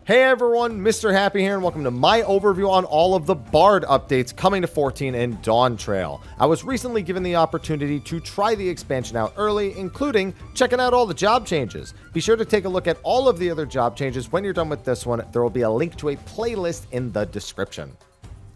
Hey everyone, Mr. Happy here, and welcome to my overview on all of the Bard updates coming to 14 in Dawntrail. I was recently given the opportunity to try the expansion out early, including checking out all the job changes. Be sure to take a look at all of the other job changes when you're done with this one. There will be a link to a playlist in the description.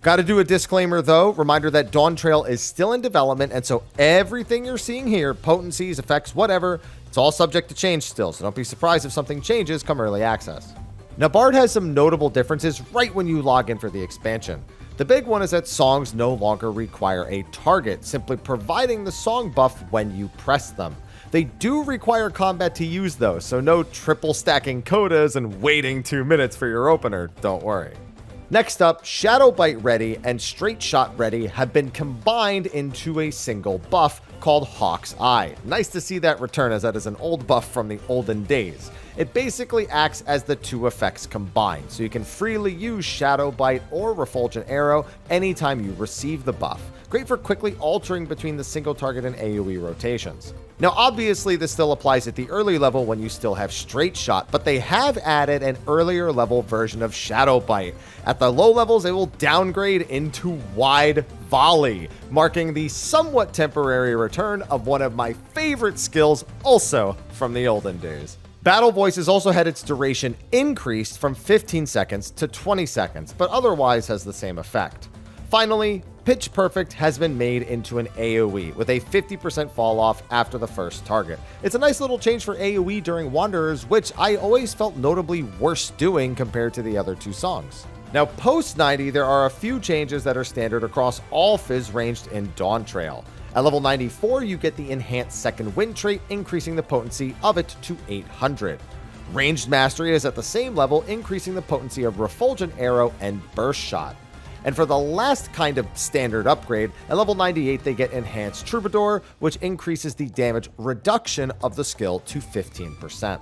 Gotta do a disclaimer though, reminder that Dawntrail is still in development, and so everything you're seeing here, potencies, effects, whatever, it's all subject to change still, so don't be surprised if something changes come early access. Now, Bard has some notable differences right when you log in for the expansion. The big one is that songs no longer require a target, simply providing the song buff when you press them. They do require combat to use though, so no triple stacking codas and waiting 2 minutes for your opener, don't worry. Next up, Shadow Bite Ready and Straight Shot Ready have been combined into a single buff called Hawk's Eye. Nice to see that return, as that is an old buff from the olden days. It basically acts as the two effects combined, so you can freely use Shadow Bite or Refulgent Arrow anytime you receive the buff. Great for quickly altering between the single target and AoE rotations. Now obviously this still applies at the early level when you still have Straight Shot, but they have added an earlier level version of Shadow Bite. At the low levels it will downgrade into Wide Volley, marking the somewhat temporary return of one of my favorite skills also from the olden days. Battle Voice has also had its duration increased from 15 seconds to 20 seconds, but otherwise has the same effect. Finally, Pitch Perfect has been made into an AoE with a 50% fall off after the first target. It's a nice little change for AoE during Wanderers, which I always felt notably worse doing compared to the other two songs. Now post 90, there are a few changes that are standard across all Fizz ranged in Dawntrail. At level 94, you get the enhanced second wind trait, increasing the potency of it to 800. Ranged Mastery is at the same level, increasing the potency of Refulgent Arrow and Burst Shot. And for the last kind of standard upgrade, at level 98 they get Enhanced Troubadour, which increases the damage reduction of the skill to 15%.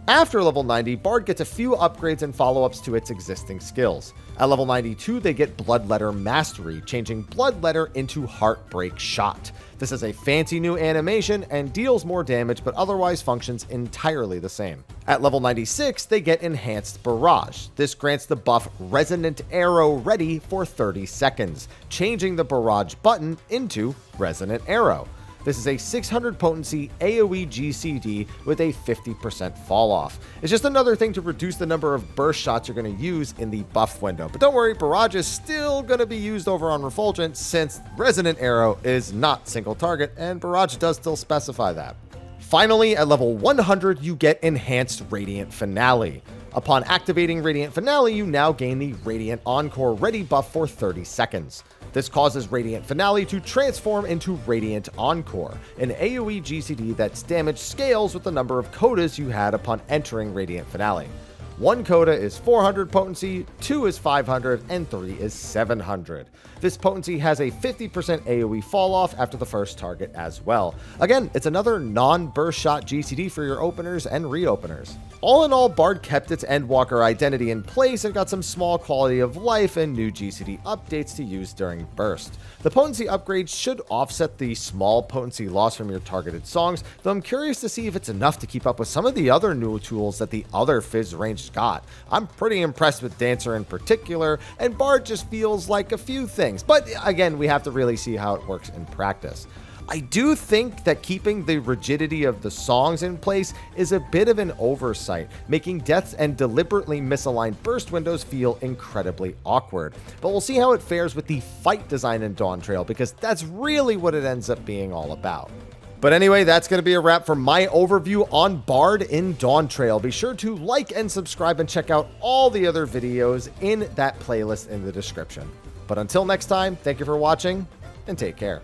After level 90, Bard gets a few upgrades and follow-ups to its existing skills. At level 92, they get Bloodletter Mastery, changing Bloodletter into Heartbreak Shot. This is a fancy new animation and deals more damage, but otherwise functions entirely the same. At level 96, they get Enhanced Barrage. This grants the buff Resonant Arrow Ready for 30 seconds, changing the Barrage button into Resonant Arrow. This is a 600 potency AoE GCD with a 50% fall off. It's just another thing to reduce the number of burst shots you're going to use in the buff window. But don't worry, Barrage is still going to be used over on Refulgent, since Resonant Arrow is not single target, and Barrage does still specify that. Finally, at level 100, you get Enhanced Radiant Finale. Upon activating Radiant Finale, you now gain the Radiant Encore Ready buff for 30 seconds. This causes Radiant Finale to transform into Radiant Encore, an AoE GCD that's damage scales with the number of codas you had upon entering Radiant Finale. 1 coda is 400 potency, 2 is 500, and 3 is 700. This potency has a 50% AoE fall off after the first target as well. Again, it's another non-burst shot GCD for your openers and reopeners. All in all, Bard kept its Endwalker identity in place and got some small quality of life and new GCD updates to use during Burst. The potency upgrades should offset the small potency loss from your targeted songs, though I'm curious to see if it's enough to keep up with some of the other new tools that the other Fizz range got. I'm pretty impressed with Dancer in particular, and Bard just feels like a few things, but again, we have to really see how it works in practice. I do think that keeping the rigidity of the songs in place is a bit of an oversight, making deaths and deliberately misaligned burst windows feel incredibly awkward. But we'll see how it fares with the fight design in Dawntrail, because that's really what it ends up being all about. But anyway, that's going to be a wrap for my overview on Bard in Dawntrail. Be sure to like and subscribe and check out all the other videos in that playlist in the description. But until next time, thank you for watching and take care.